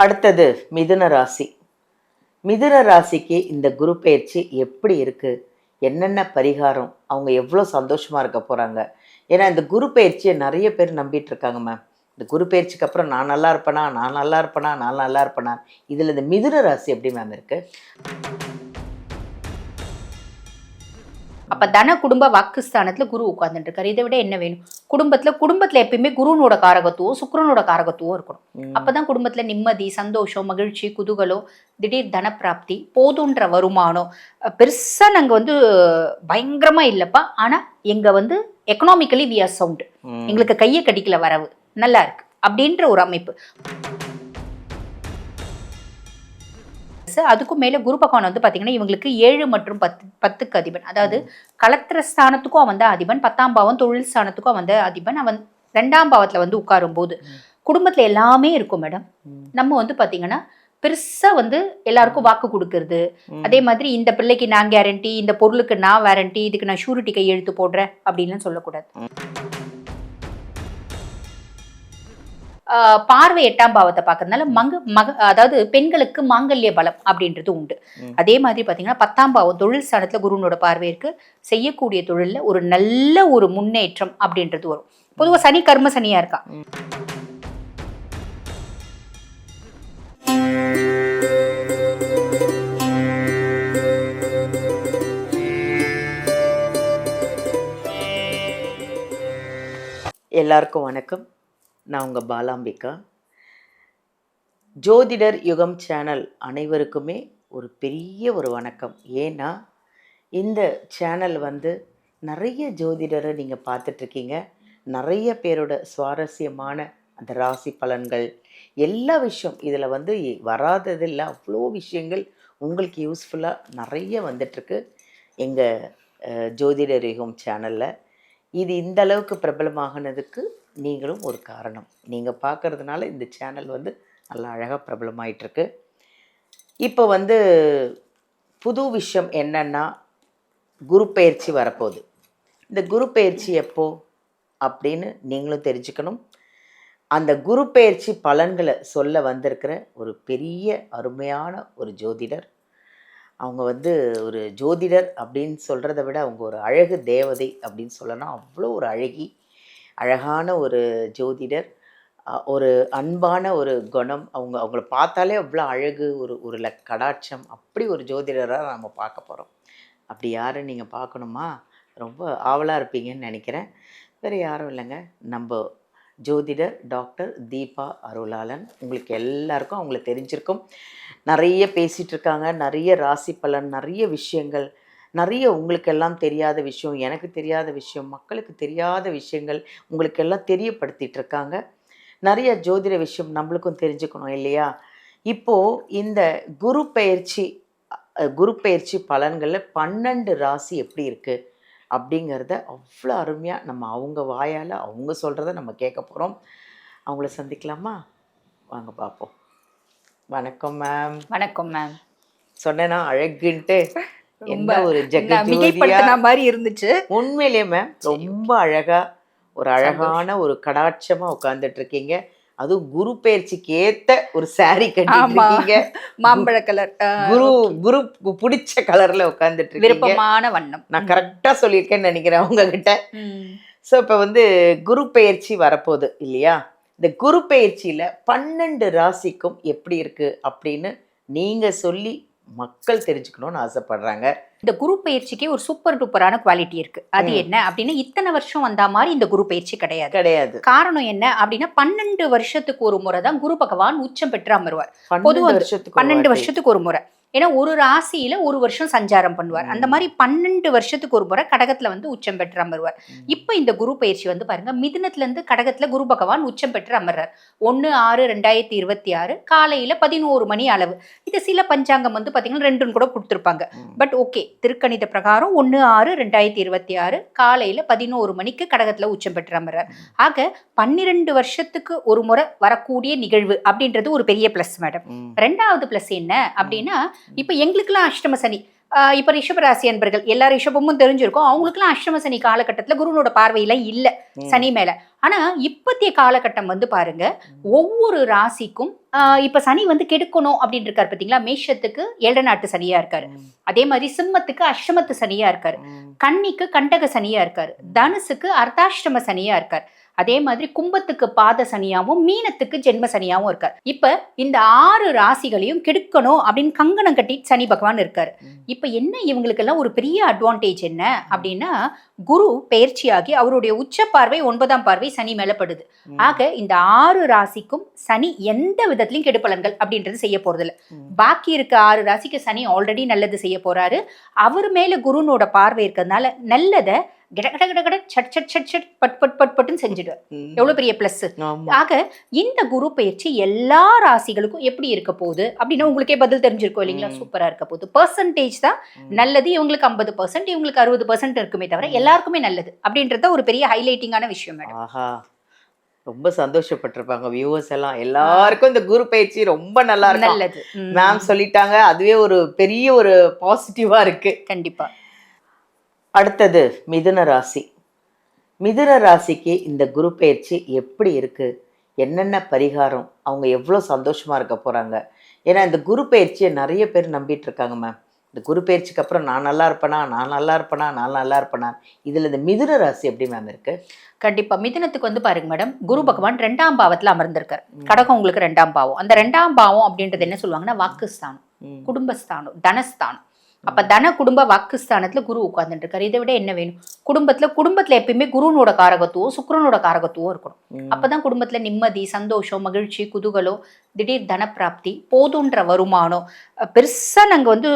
அடுத்தது மிதுன ராசி. மிதுன ராசிக்கு இந்த குரு பெயர்ச்சி எப்படி இருக்கு? என்னென்ன பரிகாரம்? அவங்க எவ்வளோ சந்தோஷமா இருக்க போறாங்க? ஏன்னா இந்த குரு பெயர்ச்சியை நிறைய பேர் நம்பிட்டு இருக்காங்க மேம். இந்த குரு பெயர்ச்சிக்கு அப்புறம் நான் நல்லா இருப்பேனா, நான் நல்லா இருப்பேனா, நான் நல்லா இருப்பேனா? இதில் இந்த மிதுன ராசி எப்படி மேம் இருக்கு? அப்ப தன குடும்ப வாக்குஸ்தானத்துல குரு உட்கார்ந்துட்டு இருக்காரு. இதை விட என்ன வேணும்? குடும்பத்துல எப்பயுமே குருனோட காரகத்துவம் சுக்கிரனோட காரகத்துவம் இருக்கணும். அப்பதான் குடும்பத்துல நிம்மதி, சந்தோஷம், மகிழ்ச்சி, குதூகலம், திடீர் தனப்பிராப்தி, போதுன்ற வருமானம். பெருசா நாங்க பயங்கரமா இல்லப்பா, ஆனா எங்க எக்கனாமிக்கலி வி ஆர் சவுண்ட், எங்களுக்கு கையை கடிக்கல வரவு, நல்லா இருக்கு அப்படின்ற ஒரு அமைப்பு. அதுக்கும் மேல குரு பகவான் பாத்தீங்கன்னா இவங்களுக்கு 7 மற்றும் 10க்கு அதிபன். அதாவது களத்திர ஸ்தானத்துக்கும் அவன் தான் அதிபன், 10ஆம் பாவம் தொழில் ஸ்தானத்துக்கும் அவன் தான் அதிபன். அவன் 2ஆம் பாவத்துல உட்காரும் போது குடும்பத்துல எல்லாமே இருக்கும் மேடம். நம்ம பாத்தீங்கன்னா பெருசா எல்லாருக்கும் வாக்கு கொடுக்கறது, அதே மாதிரி இந்த பிள்ளைக்கு நான் கேரண்டி, இந்த பொருளுக்கு நான் வாரண்டி, இதுக்கு நான் ஷூரிட்டி கையெழுத்து போடுறேன் அப்படின்னு சொல்லக்கூடாது. பார்வை 8ஆம் பாவத்தை பார்க்கறதுனால அதாவது பெண்களுக்கு மாங்கல்ய பலம் அப்படின்றது உண்டு. அதே மாதிரி பாத்தீங்கன்னா 10ஆம் பாவம் தொழில் ஸ்தானத்துல குருனோட பார்வை இருக்கு. செய்யக்கூடிய தொழில்ல ஒரு நல்ல ஒரு முன்னேற்றம் அப்படின்றது வரும். பொதுவா சனி கர்ம சனியா இருக்கா. எல்லாருக்கும் வணக்கம். நான் உங்கள் பாலாம்பிகா. ஜோதிடர் யுகம் சேனல் அனைவருக்குமே ஒரு பெரிய ஒரு வணக்கம். ஏன்னா இந்த சேனல் நிறைய ஜோதிடரை நீங்கள் பார்த்துட்ருக்கீங்க. நிறைய பேரோட சுவாரஸ்யமான அந்த ராசி பலன்கள் எல்லா விஷயம் இதில் வராததில்லை. அவ்வளோ விஷயங்கள் உங்களுக்கு யூஸ்ஃபுல்லாக நிறைய வந்துட்டுருக்கு எங்கள் ஜோதிடர் யுகம் சேனலில். இது இந்த அளவுக்கு பிரபலமாகினதுக்கு நீங்களும் ஒரு காரணம். நீங்கள் பார்க்குறதுனால இந்த சேனல் நல்லா அழகாக பிரபலமாயிட்டிருக்கு. இப்போ புது விஷயம் என்னன்னா, குரு பெயர்ச்சி வரப்போகுது. இந்த குரு பெயர்ச்சி எப்போ அப்படின்னு நீங்களும் தெரிஞ்சுக்கணும். அந்த குரு பெயர்ச்சி பலன்களை சொல்ல வந்திருக்கிற ஒரு பெரிய அருமையான ஒரு ஜோதிடர். அவங்க ஒரு ஜோதிடர் அப்படின்னு சொல்கிறத விட அவங்க ஒரு அழகு தேவதை அப்படின்னு சொல்லலாம். அவ்வளோ ஒரு அழகான ஒரு ஜோதிடர். ஒரு அன்பான ஒரு குணம். அவங்கள பார்த்தாலே அவ்வளோ அழகு, ஒரு கடாட்சம். அப்படி ஒரு ஜோதிடராக நம்ம பார்க்க போகிறோம். அப்படி யாரும் நீங்கள் பார்க்கணுமா? ரொம்ப ஆவலாக இருப்பீங்கன்னு நினைக்கிறேன். வேறு யாரும் இல்லைங்க, நம்ம ஜோதிடர் டாக்டர் தீபா அருளாளன். உங்களுக்கு எல்லாருக்கும் அவங்கள தெரிஞ்சிருக்கும். நிறைய பேசிகிட்ருக்காங்க, நிறைய ராசி பலன், நிறைய விஷயங்கள், நிறைய உங்களுக்கெல்லாம் தெரியாத விஷயம், எனக்கு தெரியாத விஷயம், மக்களுக்கு தெரியாத விஷயங்கள் உங்களுக்கெல்லாம் தெரியப்படுத்திகிட்ருக்காங்க. நிறைய ஜோதிட விஷயம் நம்மளுக்கும் தெரிஞ்சுக்கணும் இல்லையா? இப்போது இந்த குரு பெயர்ச்சி பலன்களில் 12 ராசி எப்படி இருக்குது அப்படிங்கிறத அவ்வளோ அருமையாக நம்ம அவங்க வாயால் அவங்க சொல்கிறத நம்ம கேட்க போகிறோம். அவங்கள சந்திக்கலாமா? வாங்க பார்ப்போம். வணக்கம் மேம். வணக்கம் மேம். சொன்னேன்னா அழகுன்ட்டு என்ன ஒரு மிகைப்படுத்தின மாதிரி இருந்துச்சு. உண்மையிலேயே மேம் ரொம்ப அழகா, ஒரு அழகான ஒரு கடாட்சமா உட்கார்ந்துட்டு இருக்கீங்க. அதுவும் குரு பெயர்ச்சிக்கு ஏத்த ஒரு சாரி கட்டிருக்கீங்க, மாம்பழ கலர், குரு பிடிச்ச கலர்ல உட்கார்ந்துட்டு இருக்கீங்க. விருப்பமான வண்ணம். நான் கரெக்டா சொல்லியிருக்கேன்னு நினைக்கிறேன் உங்ககிட்ட. ஸோ இப்போ குரு பெயர்ச்சி வரப்போகுது இல்லையா? இந்த குரு பெயர்ச்சியில 12 ராசிக்கும் எப்படி இருக்கு அப்படின்னு நீங்க சொல்லி மக்கள் தெரிஞ்சுக்கணும்னு ஆசைப்படுறாங்க. இந்த குரு பயிற்சிக்கு ஒரு சூப்பர் டூப்பரான குவாலிட்டி இருக்கு. அது என்ன அப்படின்னா, இத்தனை வருஷம் வந்தா மாதிரி இந்த குரு பயிற்சி கிடையாது. காரணம் என்ன அப்படின்னா, 12 வருஷத்துக்கு ஒரு முறை தான் குரு பகவான் உச்சம் பெற்று அமருவார். பொதுவாக 12 வருஷத்துக்கு ஒரு முறை. ஏன்னா ஒரு ராசியில ஒரு வருஷம் சஞ்சாரம் பண்ணுவார். அந்த மாதிரி 12 வருஷத்துக்கு ஒரு முறை கடகத்துல உச்சம் பெற்று அமருவார். இப்ப இந்த குரு பயிற்சி பாருங்க, மிதுனத்துல இருந்து கடகத்துல குரு பகவான் உச்சம் பெற்று அமர்றார். 1/6/2026 காலையில 11 மணி அளவு. இது சில பஞ்சாங்கம் பாத்தீங்கன்னா 2 கூட கொடுத்துருப்பாங்க. பட் ஓகே, திருக்கணித பிரகாரம் 1/6/2026 காலையில 11 மணிக்கு கடகத்துல உச்சம் பெற்று அமர்றார். ஆக 12 வருஷத்துக்கு ஒரு முறை வரக்கூடிய நிகழ்வு அப்படின்றது ஒரு பெரிய பிளஸ் மேடம். 2வது பிளஸ் என்ன அப்படின்னா, இப்ப எங்களுக்கெல்லாம் அஷ்டம சனி, இப்ப ரிஷபராசி அன்பர்கள் எல்லா ரிஷபமும் தெரிஞ்சிருக்கும். அவங்களுக்குலாம் அஷ்டம சனி காலகட்டத்துல குருனோட பார்வையில இல்ல சனி மேல. ஆனா இப்பத்திய காலகட்டம் வந்து பாருங்க, ஒவ்வொரு ராசிக்கும் இப்ப சனி வந்து கெடுக்கணும் அப்படின்னு இருக்காரு பாத்தீங்களா. மேஷத்துக்கு 7 நாட்டு சனியா இருக்காரு, அதே மாதிரி சிம்மத்துக்கு அஷ்டமத்து சனியா இருக்காரு, கன்னிக்கு கண்டக சனியா இருக்காரு, தனுசுக்கு அர்த்தாஷ்டம சனியா இருக்காரு, அதே மாதிரி கும்பத்துக்கு பாத சனியாவும் மீனத்துக்கு ஜென்ம சனியாவும் இருக்காரு. இப்ப இந்த 6 ராசிகளையும் கெடுக்கணும் அப்படின்னு கங்கணம் கட்டி சனி பகவான் இருக்காரு. இப்ப என்ன இவங்களுக்கெல்லாம் ஒரு பெரிய அட்வான்டேஜ் என்ன அப்படின்னா, குரு பெயர்ச்சியாகி அவருடைய உச்ச பார்வை 9ஆம் பார்வை சனி மேலப்படுது. ஆக இந்த 6 ராசிக்கும் சனி எந்த விதத்திலையும் கெடுப்பலன்கள் அப்படின்றது செய்ய போறது இல்ல. பாக்கி இருக்க 6 ராசிக்கு சனி ஆல்ரெடி நல்லது செய்ய போறாரு. அவர் மேல குருனோட பார்வை இருக்கிறதுனால நல்லதை செஞ்சிடுவார். எவ்வளவு பெரிய பிளஸ். ஆக இந்த குரு பயிற்சி எல்லா ராசிகளுக்கும் எப்படி இருக்க போகுது அப்படின்னா உங்களுக்கே பதில் தெரிஞ்சிருக்கும் இல்லைங்களா. சூப்பரா இருக்க போகுது. பெர்சன்டேஜ் தான் நல்லது. இவங்களுக்கு 50%, இவங்களுக்கு 60% இருக்குமே தவிர எல்லாருக்குமே நல்லது அப்படின்றத ஒரு பெரிய ஹைலைட்டிங்கான விஷயம் மேடம். ரொம்ப சந்தோஷப்பட்டிருப்பாங்க வியூவர்ஸ் எல்லாம். எல்லாருக்கும் இந்த குரு பயிற்சி ரொம்ப நல்லா இருக்கு, நல்லது மேம் சொல்லிட்டாங்க. அதுவே ஒரு பெரிய ஒரு பாசிட்டிவா இருக்கு. கண்டிப்பா. அடுத்தது மிதுன ராசி. மிதுன ராசிக்கு இந்த குரு பயிற்சி எப்படி இருக்கு, என்னென்ன பரிகாரம், அவங்க எவ்வளோ சந்தோஷமா இருக்க போறாங்க? ஏன்னா இந்த குரு பயிற்சியை நிறைய பேர் நம்பிட்டு இருக்காங்க மேம். இந்த குரு பயிற்சிக்கு அப்புறம் நான் நல்லா இருப்பேனா, நான் நல்லா இருப்பேனா, நான் நல்லா இருப்பேனா. இதுல இந்த மிதுன ராசி எப்படி மேம் இருக்கு? கண்டிப்பா மிதுனத்துக்கு வந்து பாருங்க மேடம், குரு பகவான் 2ஆம் பாவத்துல அமர்ந்திருக்காரு. கடகம் உங்களுக்கு 2ஆம் பாவம். அந்த 2ஆம் பாவம் அப்படின்றது என்ன சொல்லுவாங்கன்னா வாக்குஸ்தானம், குடும்பஸ்தானம், தனஸ்தானம். அப்ப தன குடும்ப வாக்குஸ்தானத்துல குரு உட்கார்ந்துட்டு இருக்காரு. இதை விட என்ன வேணும்? குடும்பத்துல எப்பயுமே குருனோட காரகத்துவம் சுக்கிரனோட காரகத்துவம் இருக்கணும். அப்பதான் குடும்பத்துல நிம்மதி, சந்தோஷம், மகிழ்ச்சி, குதூகலம், திடீர் தன பிராப்தி, போதுன்ற வருமானம். பெருசா நாங்க வந்து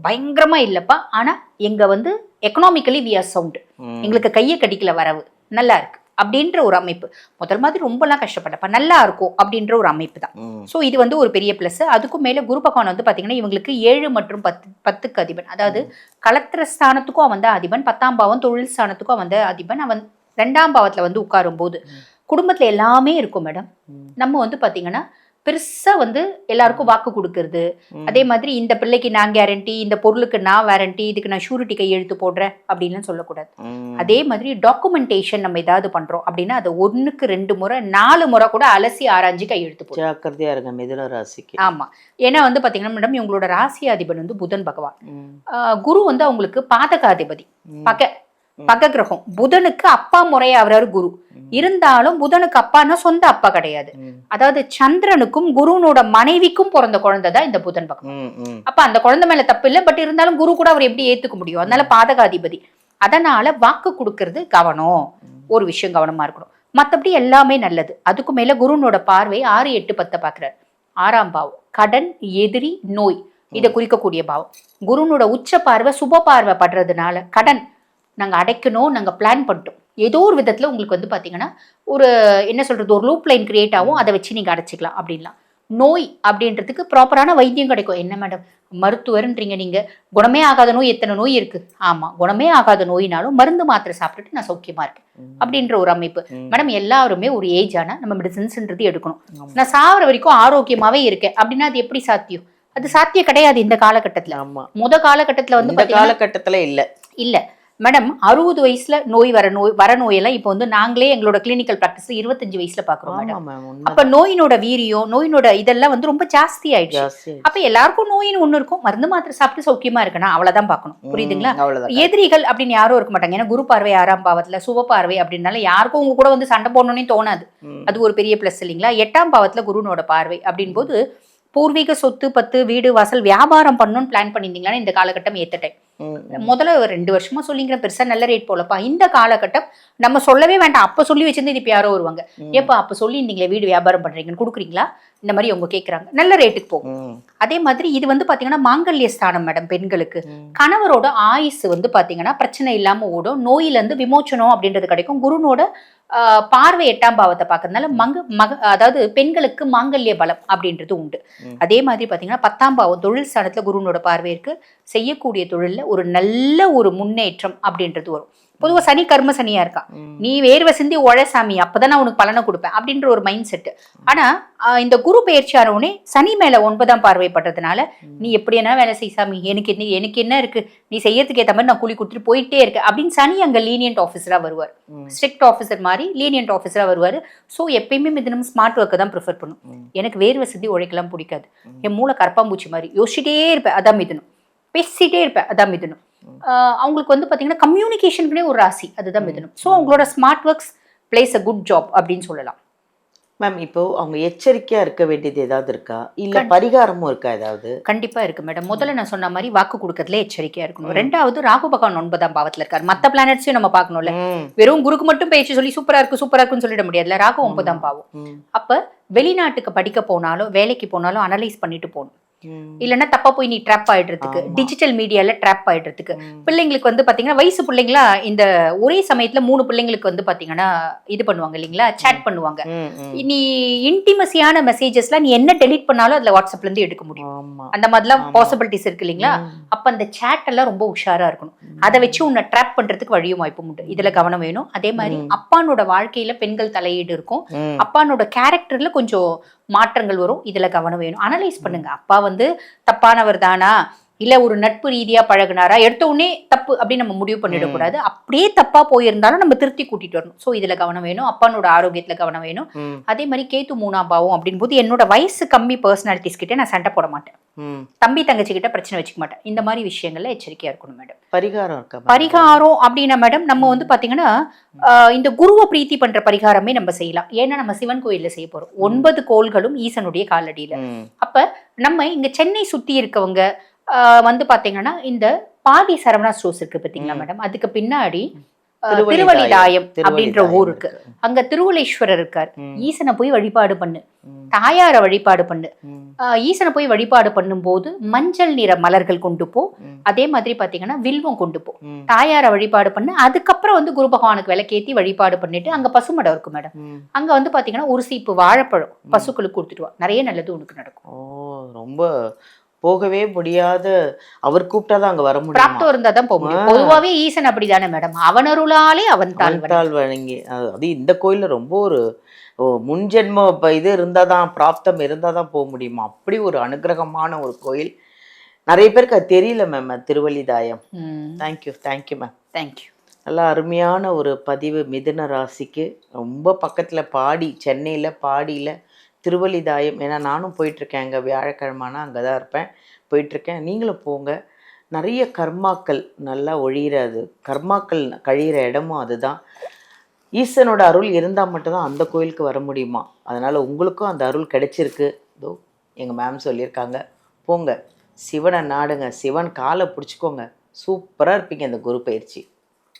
பயங்கரமா இல்லப்பா, ஆனா எங்க வந்து எக்கனாமிக்கலி வி ஆர் சவுண்ட், எங்களுக்கு கையை கடிக்கல வரவு, நல்லா இருக்கு அப்படின்ற ஒரு அமைப்பு. முதல் மாதிரி ரொம்பலாம் கஷ்டப்பட்டப்ப நல்லா இருக்கும் அப்படின்ற ஒரு அமைப்பு தான். ஸோ இது வந்து ஒரு பெரிய பிளஸ். அதுக்கும் மேல குரு பகவான் வந்து பாத்தீங்கன்னா இவங்களுக்கு 7 மற்றும் 10க்கு அதிபன். அதாவது கலத்திர ஸ்தானத்துக்கும் அவன் தான் அதிபன், 10ஆம் பாவம் தொழில் ஸ்தானத்துக்கும் அவன் தான் அதிபன். அவன் 2ஆம் பாவத்துல வந்து உட்காரும் போது குடும்பத்துல எல்லாமே இருக்கும் மேடம். நம்ம வந்து பாத்தீங்கன்னா பெருசா வந்து எல்லாருக்கும் வாக்கு கொடுக்கறது, அதே மாதிரி இந்த பிள்ளைக்கு நான் கேரண்டி, இந்த பொருளுக்கு நான் வாரண்டி, இதுக்கு நான் ஷூரிட்டி கையெழுத்து போடுறேன் அப்படின்லாம் சொல்லக்கூடாது. அதே மாதிரி டாக்குமெண்டேஷன் நம்ம ஏதாவது பண்றோம் அப்படின்னா அதை 1க்கு 2 முறை 4 முறை கூட அலசி ஆராய்ஞ்சு கையெழுத்து போடுறோம். ஜாக்கிரதையா இருங்க மிதுன ராசிக்கு. ஆமா, ஏன்னா வந்து பாத்தீங்கன்னா மேடம் இவங்களோட ராசி அதிபன் வந்து புதன் பகவான். குரு வந்து அவங்களுக்கு பாதகாதிபதி, பக கிரகம். புதனுக்கு அப்பா முறையாகிறாரு குரு. இருந்தாலும் புதனுக்கு அப்பான்னா சொந்த அப்பா கிடையாது. அதாவது சந்திரனுக்கும் குருனோட மனைவிக்கும் பிறந்த குழந்தை தான் இந்த புதன் பகவான். அப்ப அந்த குழந்தை மேல தப்பு இல்லை, பட் இருந்தாலும் குரு கூட அவர் எப்படி ஏத்துக்க முடியும்? அதனால பாதகாதிபதி. அதனால வாக்கு கொடுக்கறது கவனம், ஒரு விஷயம் கவனமா இருக்கணும். மற்றபடி எல்லாமே நல்லது. அதுக்கு மேல குருனோட பார்வை 6, 8, 10 பாக்குறாரு. 6ஆம் பாவம் கடன், எதிரி, நோய் இதை குறிக்கக்கூடிய பாவம். குருனோட உச்ச பார்வை சுப பார்வை படுறதுனால கடன் நாங்கள் அடைக்கணும், நாங்கள் பிளான் பண்ணிட்டோம். ஏதோ ஒரு விதத்தில் உங்களுக்கு வந்து பார்த்தீங்கன்னா ஒரு என்ன சொல்கிறது, ஒரு லூப் லைன் கிரியேட் ஆகும், அதை வச்சு நீங்கள் அடைச்சிக்கலாம் அப்படின்லாம். நோய் அப்படின்றதுக்கு ப்ராப்பரான வைத்தியம் கிடைக்கும். என்ன மேடம் மருத்துவர்ன்றீங்க நீங்கள், குணமே ஆகாத நோய் எத்தனை நோய் இருக்குது? ஆமாம், குணமே ஆகாத நோயினாலும் மருந்து மாத்திரை சாப்பிட்டுட்டு நான் சௌக்கியமாக இருக்கேன் அப்படின்ற ஒரு அமைப்பு. மேடம் எல்லாருமே ஒரு ஏஜ் ஆனால் நம்ம மெடிசன்ஸ்ன்றது எடுக்கணும். நான் சாவர வரைக்கும் ஆரோக்கியமாகவே இருக்கேன் அப்படின்னா அது எப்படி சாத்தியம்? அது சாத்தியம் கிடையாது இந்த காலகட்டத்தில். முத காலகட்டத்தில் வந்து காலகட்டத்தில் இல்லை மேடம் 60 வயசுல வர நோயெல்லாம் இப்போ வந்து நாங்களே எங்களோட கிளினிக்கல் பிராக்டிஸ் 25 வயசுல பாக்குறோம் மேடம். அப்ப நோயினோட வீரியம், நோயினோட இதெல்லாம் வந்து ரொம்ப ஜாஸ்தி ஆயிடுச்சு. அப்ப எல்லாருக்கும் நோயின்னு ஒண்ணு இருக்கும், மருந்து மாத்திரை சாப்பிட்டு சௌக்கியமா இருக்கணும், அவ்வளவுதான் பார்க்கணும். புரியுதுங்களா? எதிரிகள் அப்படின்னு யாரும் இருக்க மாட்டாங்க. ஏன்னா குரு பார்வை 6ஆம் பாவத்துல, சுப பார்வை அப்படின்னால யாருக்கும் உங்க கூட வந்து சண்டை போடணும்னே தோணாது. அது ஒரு பெரிய பிளஸ் இல்லைங்களா? 8ஆம் பாவத்துல குருனோட பார்வை அப்படின் போது பூர்வீக சொத்து, 10 வீடு வாசல், வியாபாரம் பண்ணணும்னு பிளான் பண்ணியிருந்தீங்களா இந்த காலகட்டம் ஏத்த டைம். முதல்ல 2 வருஷமா சொல்லிங்கிற பெருசா நல்ல ரேட் போலப்பா. இந்த காலகட்டம் நம்ம சொல்லவே வேண்டாம், அப்ப சொல்லி வச்சிருந்து இப்ப யாரோ வருவாங்க, ஏப்பா அப்ப சொல்லியிருந்தீங்களே வீடு வியாபாரம் பண்றீங்கன்னு கொடுக்குறீங்களா, இந்த மாதிரி அவங்க கேட்கறாங்க, நல்ல ரேட்டுக்கு போகும். அதே மாதிரி இது வந்து பாத்தீங்கன்னா மாங்கல்ய ஸ்தானம் மேடம். பெண்களுக்கு கணவரோட ஆயுசு வந்து பாத்தீங்கன்னா பிரச்சனை இல்லாம ஓடும், நோயில இருந்து விமோச்சனம் அப்படின்றது கிடைக்கும். குருனோட பார்வை 8ஆம் பாவத்தை பார்க்கறதுனால அதாவது பெண்களுக்கு மாங்கல்ய பலம் அப்படின்றது உண்டு. அதே மாதிரி பாத்தீங்கன்னா 10ஆம் பாவம் தொழில் ஸ்தானத்துல குருனோட பார்வை இருக்கு. செய்யக்கூடிய தொழில்ல ஒரு நல்ல ஒரு முன்னேற்றம் அப்படின்றது வரும். பொதுவா சனி கர்ம சனியா இருக்கான். நீ வேர்வை சிந்தி உழைசாமி அப்பதான் நான் உனக்கு பலனை கொடுப்பேன் அப்படின்ற ஒரு மைண்ட் செட். ஆனா இந்த குரு பயிற்சி ஆனவுடனே சனி மேல 9ஆம் பார்வைப்படுறதுனால நீ எப்படி என்ன வேலை செய் சாமி, எனக்கு என்ன இருக்கு, நீ செய்யறதுக்கு ஏற்ற மாதிரி நான் கூலி கொடுத்துட்டு போயிட்டே இருக்கு அப்படின்னு சனி அங்க லீனியன்ட் ஆஃபீஸரா வருவார். ஸ்ட்ரிக்ட் ஆஃபீஸர் மாதிரி லீனியன்ட் ஆஃபீஸரா வருவாரு. ஸோ எப்பயுமே மிதனம் ஸ்மார்ட் ஒர்க்கை தான் ப்ரிஃபர் பண்ணும். எனக்கு வேர்வை சிந்தி உழைக்கலாம் பிடிக்காது, என் மூளை கரப்பாம்பூச்சி மாதிரி யோசிச்சுட்டே இருப்பேன், அதான் மிதனம். பேசிட்டே இருப்பேன், அதான் மிதனம். அவங்களுக்கு வந்து பாத்தீங்கன்னா கம்யூனிகேஷனுக்குனே ஒரு ராசி, அதுதான் மிதனம். ஸோ அவங்களோட smart works place a good job அப்படின்னு சொல்லலாம். மேம் இப்போ அவங்க எச்சரிக்கையா இருக்க வேண்டியது ஏதாவது இருக்கா, இல்ல பரிகாரமும் இருக்கா ஏதாவது? கண்டிப்பா இருக்கு மேடம். முதல்ல நான் சொன்ன மாதிரி வாக்கு கொடுக்கறதுல எச்சரிக்கையா இருக்கணும். ரெண்டாவது ராகு பகவான் 9ஆம் பாவத்துல இருக்காரு. மத்த பிளானட்ஸையும் நம்ம பார்க்கணும்ல. வெறும் குருக்கு மட்டும் பேச்சு சொல்லி சூப்பரா இருக்குன்னு சொல்லிட முடியாதுல்ல. ராகு 9ஆம் பாவம். அப்ப வெளிநாட்டுக்கு படிக்க போனாலும் வேலைக்கு போனாலும் அனலைஸ் பண்ணிட்டு போகணும். இல்லைன்னா தப்பா போய் நீ ட்ராப் ஆயிடுறதுக்கு, டிஜிட்டல் மீடியால ட்ராப் ஆயிடுறதுக்கு. பிள்ளைங்களுக்கு வந்து பாத்தீங்கன்னா வயசு பிள்ளைங்களா இந்த ஒரே சமயத்துல 3 பிள்ளைங்களுக்கு வந்து பாத்தீங்கன்னா இது பண்ணுவாங்க இல்லைங்களா, சேட் பண்ணுவாங்க. நீ இன்டிமசியான மெசேஜஸ்லாம் நீ என்ன டெலிட் பண்ணாலும் அதுல வாட்ஸ்அப்ல இருந்து எடுக்க முடியும். அந்த மாதிரிலாம் பாசிபிலிட்டிஸ் இருக்கு இல்லைங்களா. அப்ப அந்த சேட் எல்லாம் ரொம்ப உஷாரா இருக்கணும். அதை வச்சு உன்னை ட்ராப் பண்றதுக்கு வழியும் வாய்ப்பும் உண்டு. இதுல கவனம் வேணும். அதே மாதிரி அப்பானோட வாழ்க்கையில பெண்கள் தலையீடு இருக்கும். அப்பானோட கேரக்டர்ல கொஞ்சம் மாற்றங்கள் வரும். இதுல கவனம் வேணும். அனலைஸ் பண்ணுங்க. அப்பா வந்து தப்பானவர் தானா, இல்ல ஒரு நட்பு ரீதியா பழகுனாரா, எடுத்த உடனே தப்பு அப்படின்னு நம்ம முடிவு பண்ணிடக்கூடாது. அப்படியே தப்பா போயிருந்தாலும் நம்ம திருத்தி கூட்டிட்டு வரணும். சோ இதுல கவனம் வேணும். அப்பானோட ஆரோக்கியத்துல கவனம் வேணும். அதே மாதிரி கேத்து 3ஆம் பாவம் அப்படின் போது என்னோட வயசு கம்மி பர்சனாலிட்டிஸ் கிட்ட நான் சண்டை போட மாட்டேன். தம்பி தங்கச்சி கிட்ட பிரச்சனை வச்சுக்க மாட்டேன். இந்த மாதிரி விஷயங்கள்ல எச்சரிக்கையா இருக்கணும் மேடம். பரிகாரம் அப்படின்னா மேடம் நம்ம வந்து பாத்தீங்கன்னா இந்த குருவை பிரீத்தி பண்ற பரிகாரமே நம்ம செய்யலாம். ஏன்னா நம்ம சிவன் கோயில்ல செய்ய போறோம். 9 கோள்களும் ஈசனுடைய காலடியில. அப்ப நம்ம இங்க சென்னை சுத்தி இருக்கவங்க வந்து பாத்தீங்கன்னா இந்த பாதி சரவணா ஸ்டோர்ஸ் இருக்கு பாத்தீங்களா மேடம், அதுக்கு பின்னாடி திருவள்ளிதாயம் அப்படின்ற ஊர் இருக்கு. அங்க திருவள்ளேஸ்வரர் இருக்கார். ஈசனை போய் வழிபாடு பண்ணு, தாயார வழிபாடு பண்ணு. ஈசனை போய் வழிபாடு பண்ணும் போது மஞ்சள் நிற மலர்கள் கொண்டு போ. அதே மாதிரி பாத்தீங்கன்னா வில்வம் கொண்டு போ. தாயார வழிபாடு பண்ணு. அதுக்கப்புறம் வந்து குரு பகவானுக்கு விளக்கேத்தி வழிபாடு பண்ணிட்டு அங்க பசுமடம் இருக்கு மேடம். அங்க வந்து பாத்தீங்கன்னா ஒரு சீப்பு வாழைப்பழம் பசுக்களுக்கு கொடுத்துட்டு வா. நிறைய நல்லது உனக்கு நடக்கும். ரொம்ப போகவே முடியாத, அவர் கூப்பிட்டாதான் அங்க வர முடியும். பிராப்தம் இருந்தாதான் போக முடியும். பொதுவாவே ஈசன் அப்படிதானே மேடம், அவனருளாலே அவன் தாழ் வணங்கி. அது இந்த கோயில்ல ரொம்ப ஒரு முன்ஜென்ம இது இருந்தாதான், பிராப்தம் இருந்தாதான் போக முடியுமா. அப்படி ஒரு அனுகிரகமான ஒரு கோயில். நிறைய பேருக்கு அது தெரியல ma'am, Thiruvallithayam. Thank you ma'am. Thank you. நல்லா அருமையான ஒரு பதிவு. மிதுன ராசிக்கு ரொம்ப பக்கத்துல பாடி, சென்னையில பாடியில திருவள்ளிதாயம். ஏன்னா நானும் போயிட்டுருக்கேன், அங்கே வியாழக்கிழமைனா அங்கே தான் இருப்பேன், போயிட்டுருக்கேன். நீங்களும் போங்க. நிறைய கர்மாக்கள் நல்லா ஒழிகிறது, கர்மாக்கள் கழிகிற இடமும் அதுதான். ஈசனோட அருள் இருந்தால் மட்டும்தான் அந்த கோயிலுக்கு வர முடியுமா. அதனால் உங்களுக்கும் அந்த அருள் கிடைச்சிருக்கு. இதோ எங்கள் மேம் சொல்லியிருக்காங்க, போங்க சிவனை நாடுங்க, சிவன் காலை பிடிச்சிக்கோங்க, சூப்பராக இருப்பீங்க இந்த குரு பயிற்சி.